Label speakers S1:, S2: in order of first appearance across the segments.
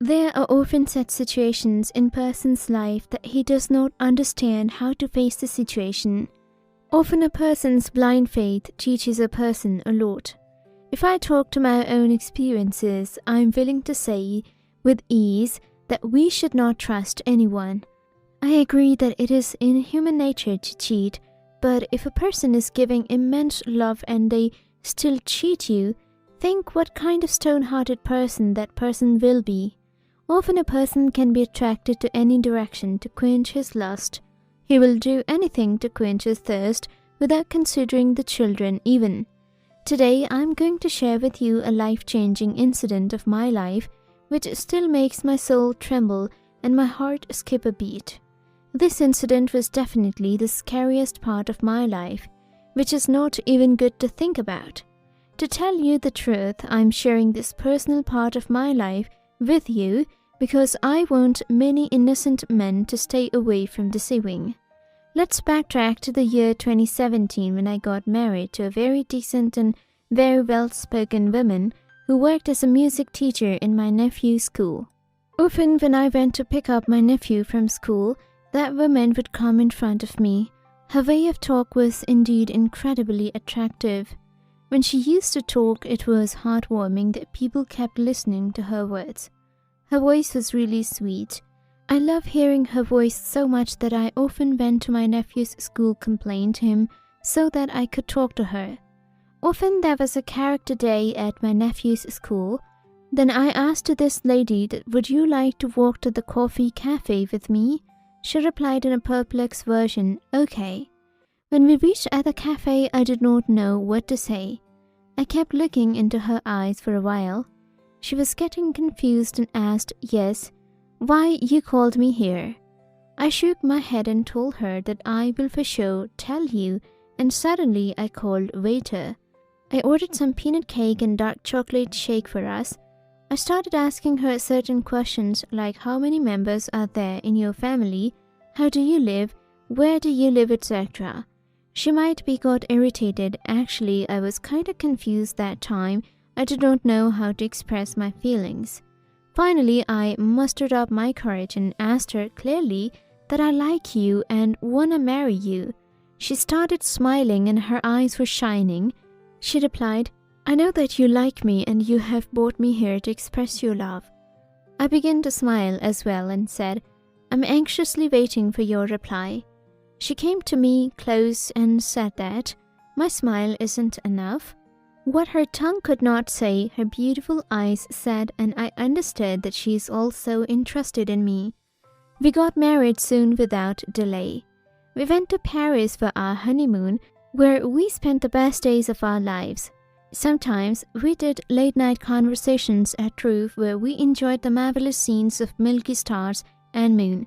S1: There are often such situations in a person's life that he does not understand how to face the situation. Often a person's blind faith teaches a person a lot. If I talk to my own experiences, I am willing to say with ease that we should not trust anyone. I agree that it is in human nature to cheat, but if a person is giving immense love and they still cheat you, think what kind of stone-hearted person that person will be. Often a person can be attracted to any direction to quench his lust. He will do anything to quench his thirst without considering the children even. Today I am going to share with you a life-changing incident of my life which still makes my soul tremble and my heart skip a beat. This incident was definitely the scariest part of my life, which is not even good to think about. To tell you the truth, I am sharing this personal part of my life with you because I want many innocent men to stay away from deceiving. Let's backtrack to the year 2017 when I got married to a very decent and very well-spoken woman who worked as a music teacher in my nephew's school. Often when I went to pick up my nephew from school, that woman would come in front of me. Her way of talk was indeed incredibly attractive. When she used to talk, it was heartwarming that people kept listening to her words. Her voice was really sweet. I love hearing her voice so much that I often went to my nephew's school complained to him so that I could talk to her. Often there was a character day at my nephew's school. Then I asked this lady that would you like to walk to the coffee cafe with me? She replied in a perplexed version, okay. When we reached at the cafe, I did not know what to say. I kept looking into her eyes for a while. She was getting confused and asked, yes, why you called me here? I shook my head and told her that I will for sure tell you, and suddenly I called waiter. I ordered some peanut cake and dark chocolate shake for us. I started asking her certain questions like how many members are there in your family, how do you live, where do you live, etc. She might be got irritated. Actually, I was kind of confused that time. I did not know how to express my feelings. Finally, I mustered up my courage and asked her clearly that I like you and wanna marry you. She started smiling and her eyes were shining. She replied, I know that you like me and you have brought me here to express your love. I began to smile as well and said, I'm anxiously waiting for your reply. She came to me close and said that my smile isn't enough. What her tongue could not say, her beautiful eyes said, and I understood that she is also interested in me. We got married soon without delay. We went to Paris for our honeymoon, where we spent the best days of our lives. Sometimes we did late-night conversations at Roof where we enjoyed the marvelous scenes of milky stars and moon.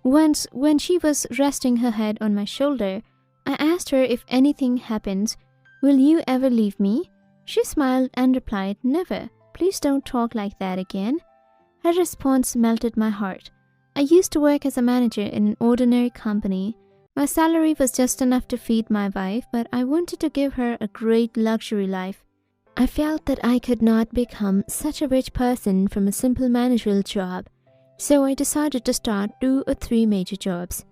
S1: Once, when she was resting her head on my shoulder, I asked her if anything happens, will you ever leave me? She smiled and replied, never. Please don't talk like that again. Her response melted my heart. I used to work as a manager in an ordinary company. My salary was just enough to feed my wife, but I wanted to give her a great luxury life. I felt that I could not become such a rich person from a simple managerial job, so I decided to start 2 or 3 major jobs.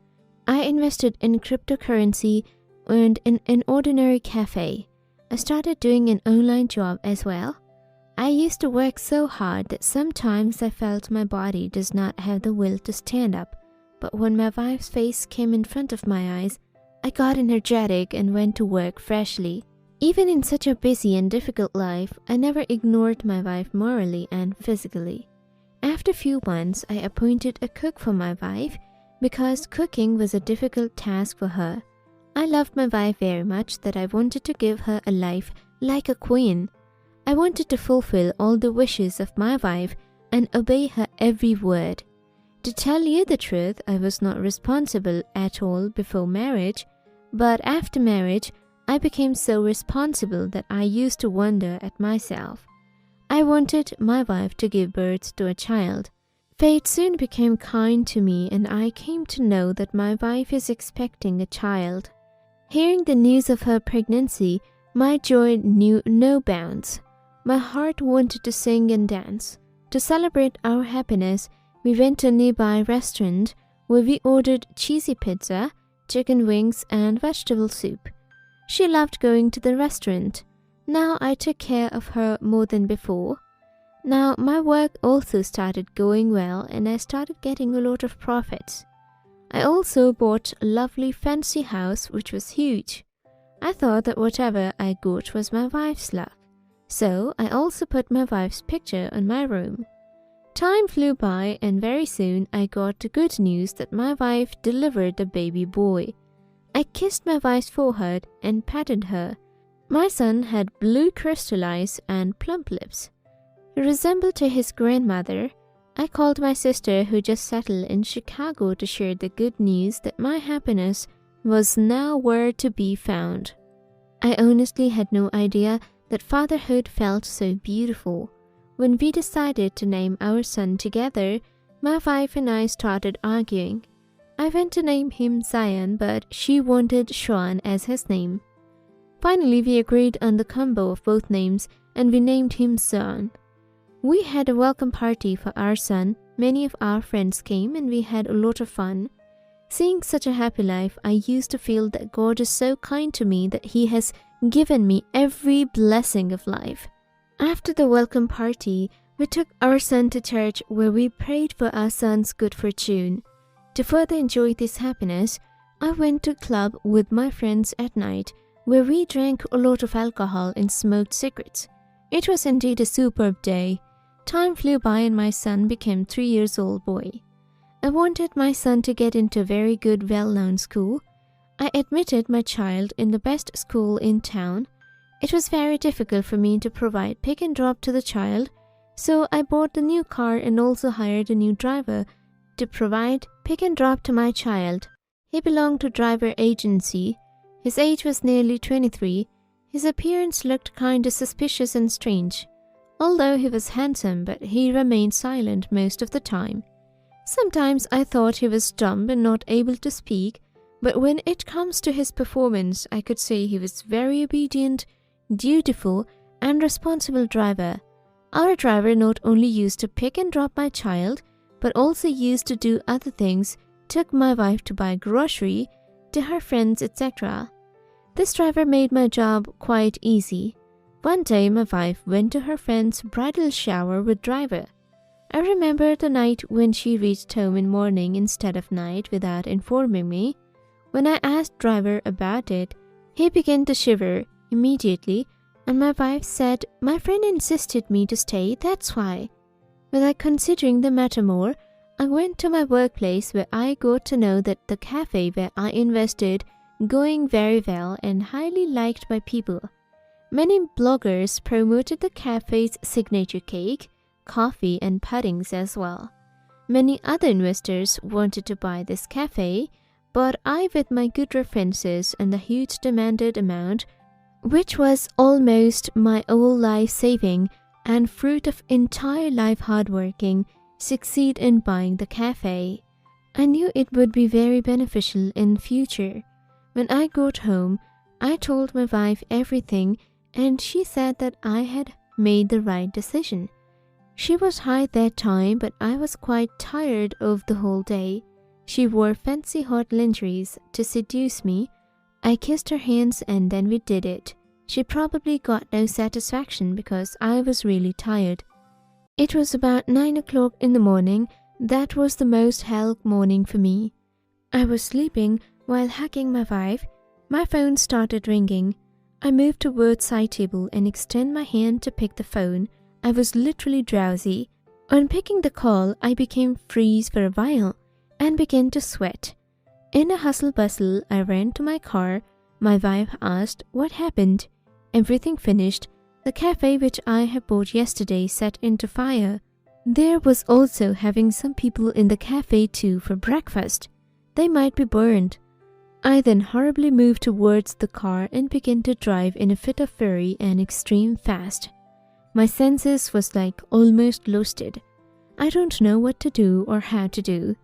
S1: I invested in cryptocurrency and in an ordinary cafe. I started doing an online job as well. I used to work so hard that sometimes I felt my body does not have the will to stand up. But when my wife's face came in front of my eyes, I got energetic and went to work freshly. Even in such a busy and difficult life, I never ignored my wife morally and physically. After a few months, I appointed a cook for my wife because cooking was a difficult task for her. I loved my wife very much that I wanted to give her a life like a queen. I wanted to fulfill all the wishes of my wife and obey her every word. To tell you the truth, I was not responsible at all before marriage, but after marriage, I became so responsible that I used to wonder at myself. I wanted my wife to give birth to a child. Fate soon became kind to me and I came to know that my wife is expecting a child. Hearing the news of her pregnancy, my joy knew no bounds. My heart wanted to sing and dance. To celebrate our happiness, we went to a nearby restaurant where we ordered cheesy pizza, chicken wings, and vegetable soup. She loved going to the restaurant. Now I took care of her more than before. Now my work also started going well and I started getting a lot of profits. I also bought a lovely fancy house which was huge. I thought that whatever I got was my wife's luck. So I also put my wife's picture on my room. Time flew by and very soon I got the good news that my wife delivered a baby boy. I kissed my wife's forehead and patted her. My son had blue crystal eyes and plump lips. He resembled to his grandmother. I called my sister who just settled in Chicago to share the good news that my happiness was nowhere to be found. I honestly had no idea that fatherhood felt so beautiful. When we decided to name our son together, my wife and I started arguing. I went to name him Zion, but she wanted Sean as his name. Finally, we agreed on the combo of both names and we named him Zion. We had a welcome party for our son. Many of our friends came and we had a lot of fun. Seeing such a happy life, I used to feel that God is so kind to me that He has given me every blessing of life. After the welcome party, we took our son to church where we prayed for our son's good fortune. To further enjoy this happiness, I went to a club with my friends at night where we drank a lot of alcohol and smoked cigarettes. It was indeed a superb day. Time flew by and my son became 3 years old boy. I wanted my son to get into a very good, well-known school. I admitted my child in the best school in town. It was very difficult for me to provide pick and drop to the child, so I bought a new car and also hired a new driver to provide pick and drop to my child. He belonged to a driver agency. His age was nearly 23. His appearance looked kind of suspicious and strange. Although he was handsome, but he remained silent most of the time. Sometimes I thought he was dumb and not able to speak, but when it comes to his performance, I could say he was very obedient, dutiful, and responsible driver. Our driver not only used to pick and drop my child, but also used to do other things, took my wife to buy grocery, to her friends, etc. This driver made my job quite easy. One day my wife went to her friend's bridal shower with driver. I remember the night when she reached home in morning instead of night without informing me. When I asked driver about it, he began to shiver immediately and my wife said, "My friend insisted me to stay, that's why." Without considering the matter more, I went to my workplace where I got to know that the cafe where I invested going very well and highly liked by people. Many bloggers promoted the cafe's signature cake, coffee and puddings as well. Many other investors wanted to buy this cafe, but I, with my good references and the huge demanded amount, which was almost my whole life saving and fruit of entire life hard working, succeed in buying the cafe. I knew it would be very beneficial in future. When I got home, I told my wife everything and she said that I had made the right decision. She was high that time, but I was quite tired of the whole day. She wore fancy hot lingeries to seduce me. I kissed her hands and then we did it. She probably got no satisfaction because I was really tired. It was about 9 o'clock in the morning. That was the most hell morning for me. I was sleeping while hugging my wife. My phone started ringing. I moved towards side table and extended my hand to pick the phone. I was literally drowsy. On picking the call, I became freeze for a while and began to sweat. In a hustle bustle, I ran to my car. My wife asked what happened. Everything finished. The cafe which I had bought yesterday set into fire. There was also having some people in the cafe too for breakfast. They might be burned. I then horribly moved towards the car and began to drive in a fit of fury and extreme fast. My senses was like almost loosed. I don't know what to do or how to do.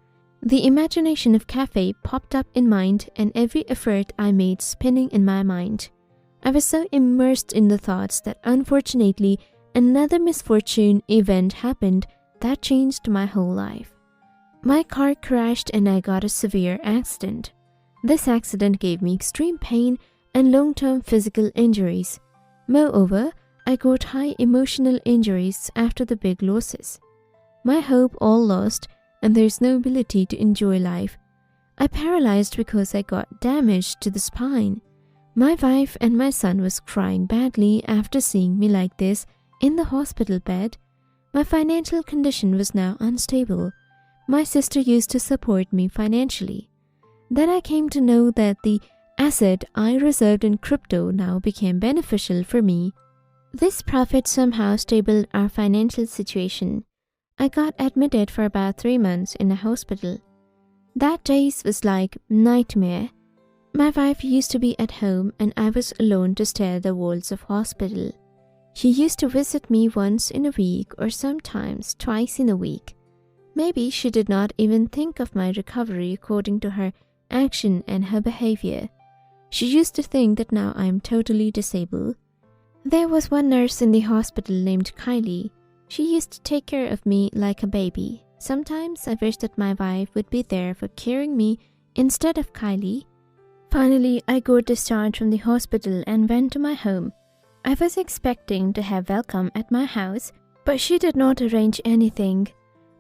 S1: The imagination of cafe popped up in mind and every effort I made spinning in my mind. I was so immersed in the thoughts that unfortunately another misfortune event happened that changed my whole life. My car crashed and I got a severe accident. This accident gave me extreme pain and long-term physical injuries. Moreover, I got high emotional injuries after the big losses. My hope all lost, and there is no ability to enjoy life. I paralyzed because I got damage to the spine. My wife and my son was crying badly after seeing me like this in the hospital bed. My financial condition was now unstable. My sister used to support me financially. Then I came to know that the asset I reserved in crypto now became beneficial for me. This profit somehow stabilized our financial situation. I got admitted for about 3 months in a hospital. That days was like nightmare. My wife used to be at home and I was alone to stare at the walls of hospital. She used to visit me once in a week or sometimes twice in a week. Maybe she did not even think of my recovery according to her action and her behavior. She used to think that now I am totally disabled. There was one nurse in the hospital named Kylie. She used to take care of me like a baby. Sometimes I wished that my wife would be there for caring me instead of Kylie. Finally, I got discharged from the hospital and went to my home. I was expecting to have welcome at my house, but she did not arrange anything.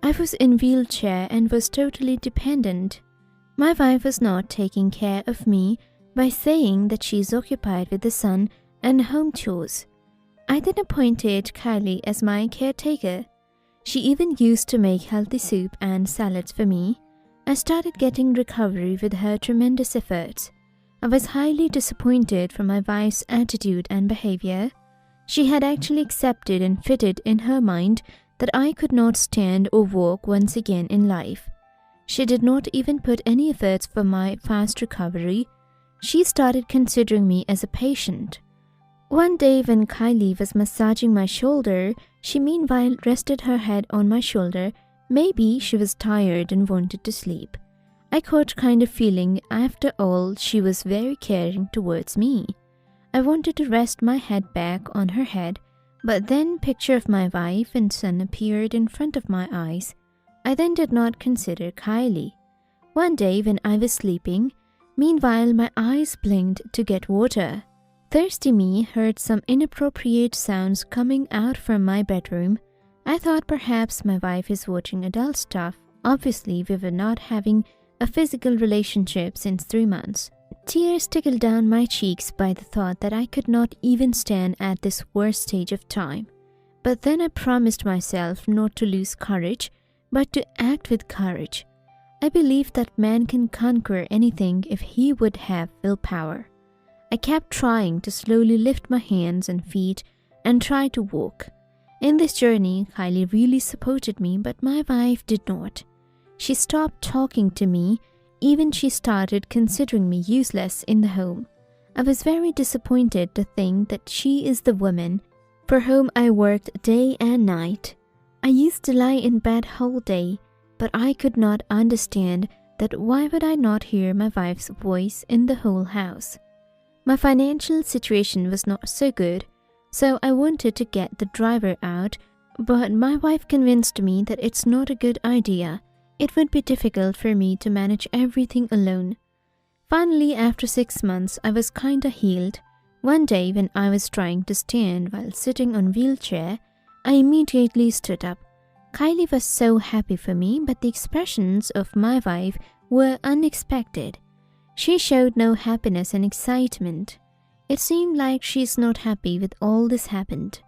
S1: I was in wheelchair and was totally dependent. My wife was not taking care of me by saying that she is occupied with the son and home chores. I then appointed Kylie as my caretaker. She even used to make healthy soup and salads for me. I started getting recovery with her tremendous efforts. I was highly disappointed from my wife's attitude and behavior. She had actually accepted and fitted in her mind that I could not stand or walk once again in life. She did not even put any efforts for my fast recovery. She started considering me as a patient. One day when Kylie was massaging my shoulder, she meanwhile rested her head on my shoulder. Maybe she was tired and wanted to sleep. I caught kind of feeling after all she was very caring towards me. I wanted to rest my head back on her head, but then picture of my wife and son appeared in front of my eyes. I then did not consider Kylie. One day when I was sleeping, meanwhile my eyes blinked to get water. Thirsty me heard some inappropriate sounds coming out from my bedroom. I thought perhaps my wife is watching adult stuff. Obviously, we were not having a physical relationship since 3 months. Tears trickled down my cheeks by the thought that I could not even stand at this worst stage of time. But then I promised myself not to lose courage, but to act with courage. I believed that man can conquer anything if he would have willpower. I kept trying to slowly lift my hands and feet and try to walk. In this journey, Kylie really supported me, but my wife did not. She stopped talking to me. Even she started considering me useless in the home. I was very disappointed to think that she is the woman for whom I worked day and night. I used to lie in bed whole day, but I could not understand that why would I not hear my wife's voice in the whole house. My financial situation was not so good, so I wanted to get the driver out, but my wife convinced me that it's not a good idea. It would be difficult for me to manage everything alone. Finally, after 6 months, I was kinda healed. One day when I was trying to stand while sitting on wheelchair, I immediately stood up. Kylie was so happy for me, but the expressions of my wife were unexpected. She showed no happiness and excitement. It seemed like she's not happy with all this happened.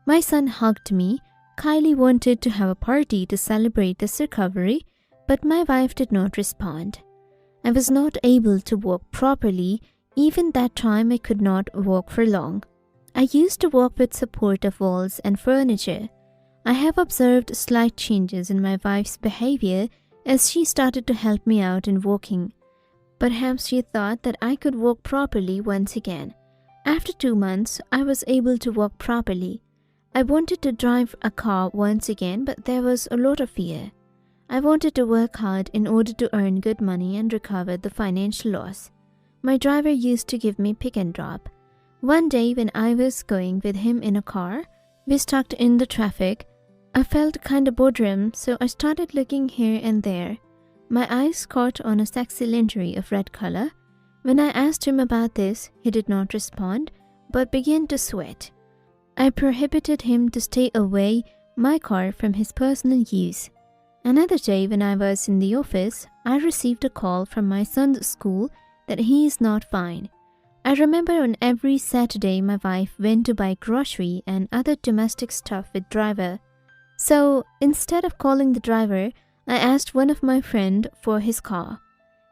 S1: My son hugged me. Kylie wanted to have a party to celebrate this recovery, but my wife did not respond. I was not able to walk properly. Even that time I could not walk for long. I used to walk with support of walls and furniture. I have observed slight changes in my wife's behavior as she started to help me out in walking. Perhaps she thought that I could walk properly once again. After 2 months, I was able to walk properly. I wanted to drive a car once again, but there was a lot of fear. I wanted to work hard in order to earn good money and recover the financial loss. My driver used to give me pick and drop. One day when I was going with him in a car, we stuck in the traffic. I felt kinda boredom, so I started looking here and there. My eyes caught on a sexy lingerie of red color. When I asked him about this, he did not respond, but began to sweat. I prohibited him to stay away my car from his personal use. Another day when I was in the office, I received a call from my son's school that he is not fine. I remember on every Saturday my wife went to buy grocery and other domestic stuff with driver. So instead of calling the driver, I asked one of my friend for his car.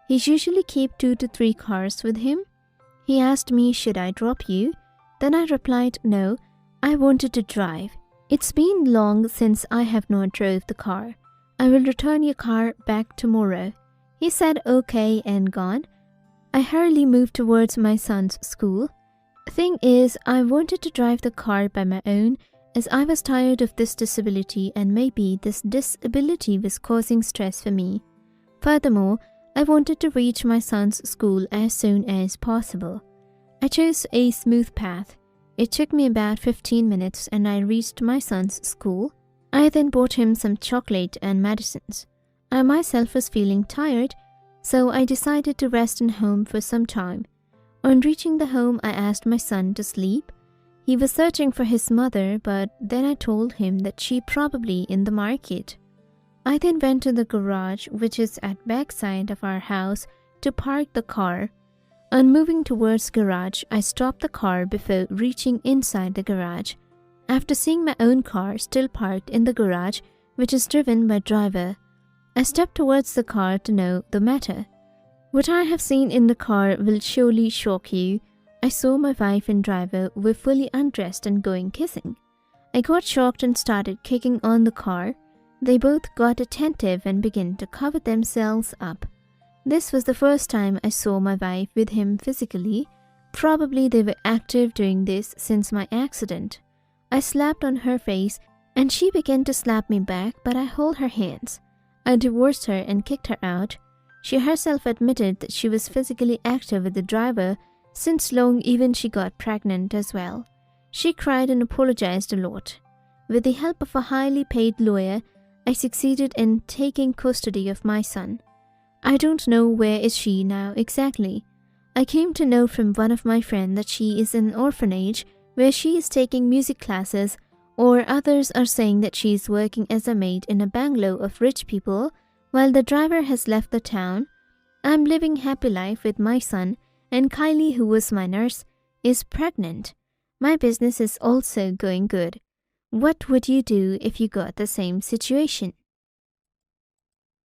S1: He usually keep 2 to 3 cars with him. He asked me, should I drop you? Then I replied, no, I wanted to drive. It's been long since I have not drove the car. I will return your car back tomorrow. He said okay and gone. I hurriedly moved towards my son's school. Thing is, I wanted to drive the car by my own as I was tired of this disability and maybe this disability was causing stress for me. Furthermore, I wanted to reach my son's school as soon as possible. I chose a smooth path. It took me about 15 minutes and I reached my son's school. I then bought him some chocolate and medicines. I myself was feeling tired, so I decided to rest in home for some time. On reaching the home, I asked my son to sleep. He was searching for his mother, but then I told him that she probably in the market. I then went to the garage, which is at backside of our house, to park the car. On moving towards garage, I stopped the car before reaching inside the garage. After seeing my own car still parked in the garage, which is driven by driver, I stepped towards the car to know the matter. What I have seen in the car will surely shock you. I saw my wife and driver were fully undressed and going kissing. I got shocked and started kicking on the car. They both got attentive and began to cover themselves up. This was the first time I saw my wife with him physically. Probably they were active doing this since my accident. I slapped on her face and she began to slap me back, but I held her hands. I divorced her and kicked her out. She herself admitted that she was physically active with the driver since long, even she got pregnant as well. She cried and apologized a lot. With the help of a highly paid lawyer, I succeeded in taking custody of my son. I don't know where is she now exactly. I came to know from one of my friends that she is in an orphanage where she is taking music classes, or others are saying that she is working as a maid in a bungalow of rich people while the driver has left the town. I'm living happy life with my son, and Kylie, who was my nurse, is pregnant. My business is also going good. What would you do if you got the same situation?